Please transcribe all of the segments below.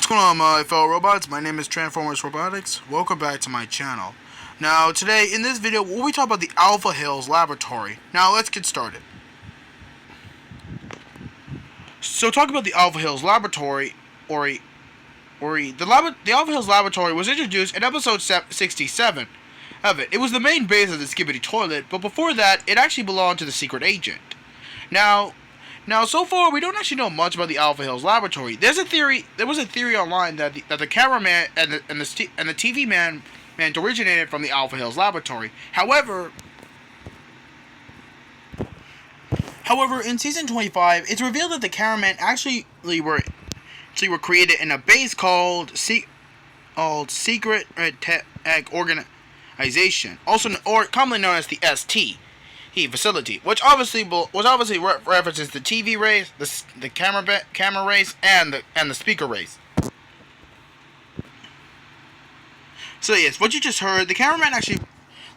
What's going on, my fellow robots? My name is Transformers Robotics. Welcome back to my channel. Now, today, in this video, we'll be talking about the Alpha Hills Laboratory. Now, let's get started. So, talk about the Alpha Hills Laboratory, the Alpha Hills Laboratory was introduced in episode 67 of it. It was the main base of the Skibidi Toilet, but before that, it actually belonged to the Secret Agent. Now, so far, we don't actually know much about the Alpha Hills Laboratory. There was a theory online that the cameraman and the TV man originated from the Alpha Hills Laboratory. However, in season 25, it's revealed that the cameraman actually were created in a base called Secret Tech Organization, commonly known as the ST. Facility, which obviously references the TV rays, the camera rays, and the speaker rays. So yes, what you just heard, the cameraman actually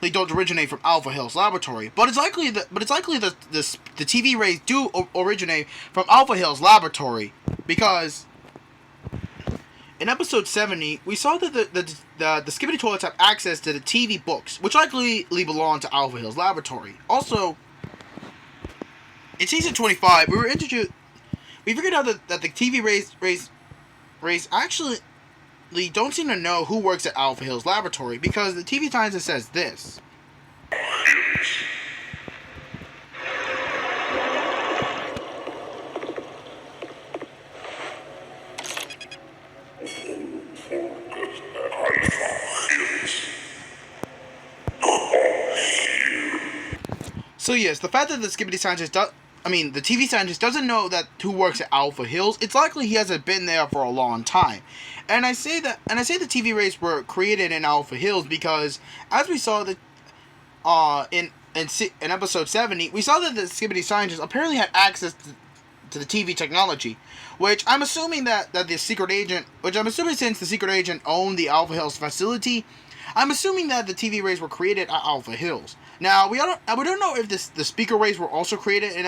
don't originate from Alpha Hills Laboratory, but it's likely that the TV rays do originate from Alpha Hills Laboratory, because in episode 70, we saw that the Skibidi Toilets have access to the TV books, which likely belong to Alpha Hills Laboratory. Also, in season 25, we figured out that the TV rays actually don't seem to know who works at Alpha Hills Laboratory, because the TV scientist says this. So yes, the fact that the TV scientist doesn't know that who works at Alpha Hills, it's likely he hasn't been there for a long time. And I say the TV rays were created in Alpha Hills because, as we saw in episode 70, we saw that the Skibidi scientists apparently had access to the TV technology, which I'm assuming since the Secret Agent owned the Alpha Hills facility, I'm assuming that the TV rays were created at Alpha Hills. Now, we don't know if the speaker rays were also created in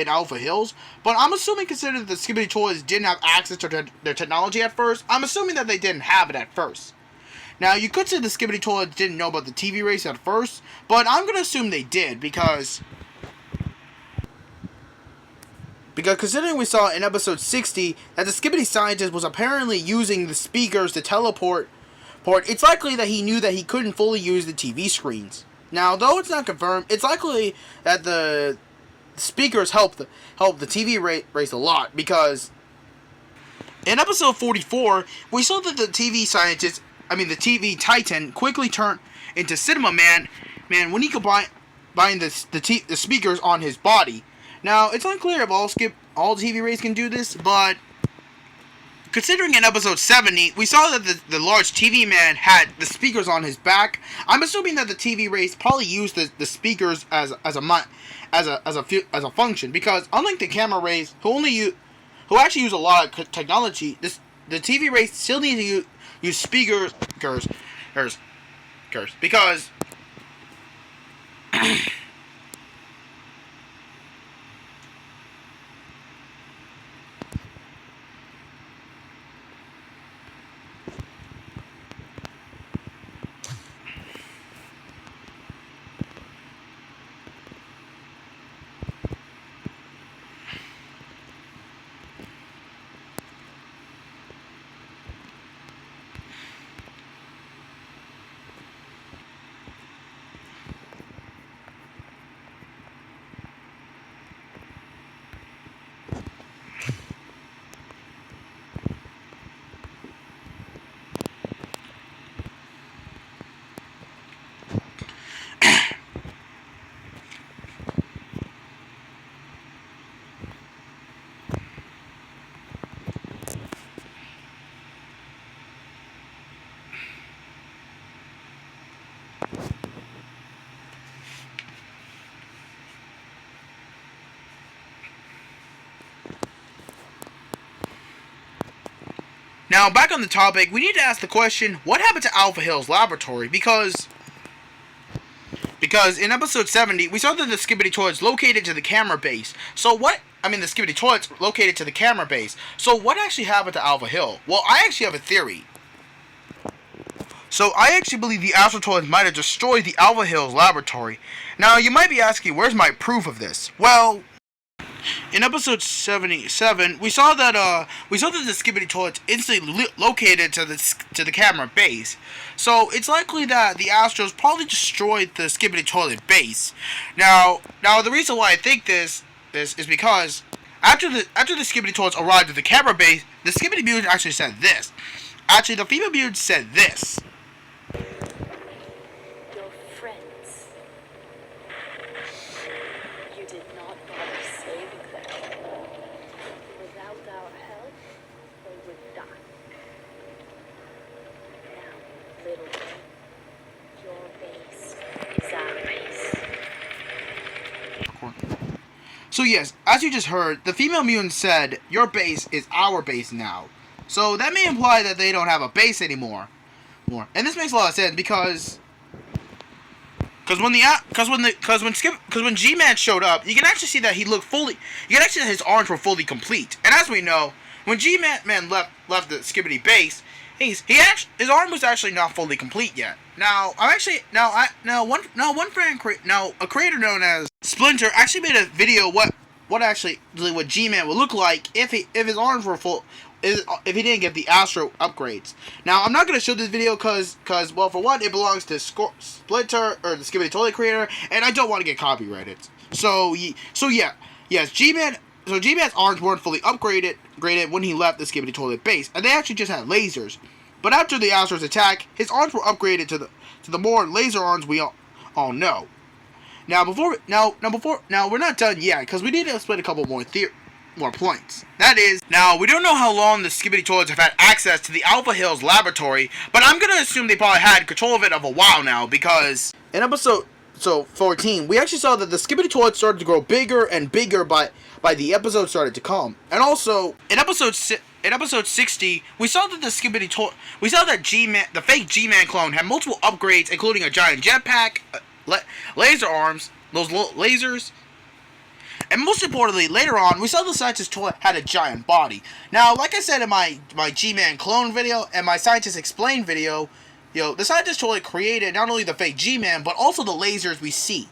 Alpha Hills, but I'm assuming, considering the Skibidi Toilets didn't have access to their technology at first, I'm assuming that they didn't have it at first. Now, you could say the Skibidi Toilets didn't know about the TV rays at first, but I'm going to assume they did, because considering we saw in episode 60 that the Skibidi scientist was apparently using the speakers to teleport, it's likely that he knew that he couldn't fully use the TV screens. Now, though it's not confirmed, it's likely that the speakers help the TV race a lot, because in episode 44, we saw that the TV Titan quickly turned into Cinema Man when he combined the speakers on his body. Now, it's unclear if all TV rays can do this, but considering in episode 70, we saw that the large TV man had the speakers on his back, I'm assuming that the TV rays probably used the speakers as a function, because unlike the camera rays, who actually use a lot of technology, the TV rays still need to use speakers, because now, back on the topic, we need to ask the question, what happened to Alpha Hills Laboratory? Because in episode 70, we saw that the Skibidi Toilets located to the camera base. So what the Skibidi toilets located to the camera base. So what actually happened to Alva Hill? Well, I actually have a theory. So I actually believe the Astro Toilets might have destroyed the Alva Hills laboratory. Now you might be asking, where's my proof of this? Well, in episode 77, we saw that the Skibidi toilets instantly located to the camera base. So it's likely that the Astros probably destroyed the Skibidi toilet base. Now the reason why I think this is because after the Skibidi toilets arrived at the camera base, the Skibidi mutant actually said this. Actually, the female mutant said this. Your friends. You did not bother saving them. Without our help, they would die. Now, little one, your base is our base. So yes, as you just heard, the female mutant said, "Your base is our base now." So that may imply that they don't have a base anymore. And this makes a lot of sense because when G-Man showed up, you can actually see that he looked fully. You can actually see that his arms were fully complete. And as we know, when G-Man left the Skibidi base, his arm was actually not fully complete yet. A creator known as Splinter actually made a video what G-Man would look like if his arms were full. If he didn't get the Astro upgrades. Now, I'm not going to show this video because, well, for one, it belongs to Splinter, or the Skibidi Toilet creator, and I don't want to get copyrighted. Yes, G-Man's arms weren't fully upgraded when he left the Skibidi Toilet base, and they actually just had lasers. But after the Astros attack, his arms were upgraded to the more laser arms we all know. Now, we're not done yet, because we need to explain a couple more points. That is, now, we don't know how long the Skibidi toilets have had access to the Alva Hills laboratory, but I'm gonna assume they probably had control of it of a while now, because in episode 14, we actually saw that the Skibidi toilets started to grow bigger and bigger by the episode started to come. And also, in episode 60, we saw that the fake G-Man clone had multiple upgrades, including a giant jetpack, laser arms, those lasers. And most importantly, later on, we saw the scientist toilet had a giant body. Now, like I said in my G-Man clone video and my scientist explain video, the scientist toilet created not only the fake G-Man, but also the lasers we see.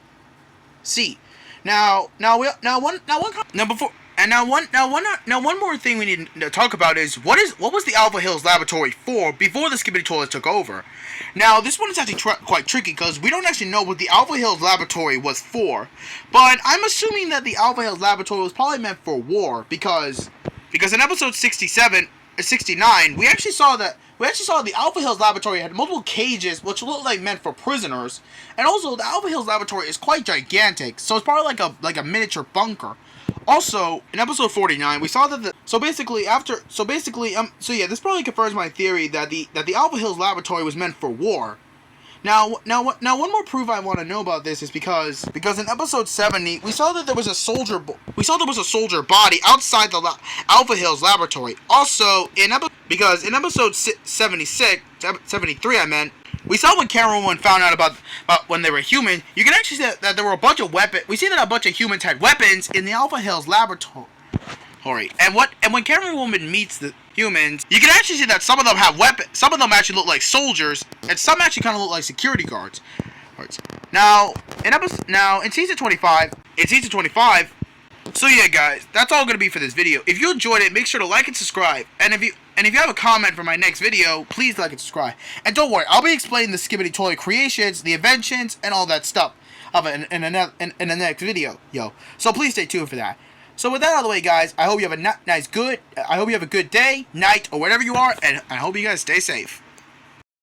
One more thing we need to talk about is what was the Alva Hills laboratory for before the Skibidi toilet took over? Now, this one is actually quite tricky because we don't actually know what the Alva Hills laboratory was for, but I'm assuming that the Alva Hills laboratory was probably meant for war because in episode 69, we actually saw the Alva Hills laboratory had multiple cages which looked like meant for prisoners, and also the Alva Hills laboratory is quite gigantic, so it's probably like a miniature bunker. Also, in episode 49, we saw that this probably confirms my theory that the Alva Hills laboratory was meant for war. Now, one more proof I want to know about this is because in episode 70, we saw that there was a soldier body outside the Alva Hills laboratory. Also, in episode 73, we saw when Camera One found out about when they were human. You can actually see that there were a bunch of weapons. We see that a bunch of humans had weapons in the Alva Hills laboratory. And when Camera Woman meets the humans, you can actually see that some of them have weapons. Some of them actually look like soldiers, and some actually kind of look like security guards. Now, in season 25. So yeah, guys, that's all gonna be for this video. If you enjoyed it, make sure to like and subscribe. And if you have a comment for my next video, please like and subscribe. And don't worry, I'll be explaining the Skibidi toilet creations, the inventions, and all that stuff in the next video, So please stay tuned for that. So with that out of the way, guys, I hope you have a good day, night, or whatever you are, and I hope you guys stay safe.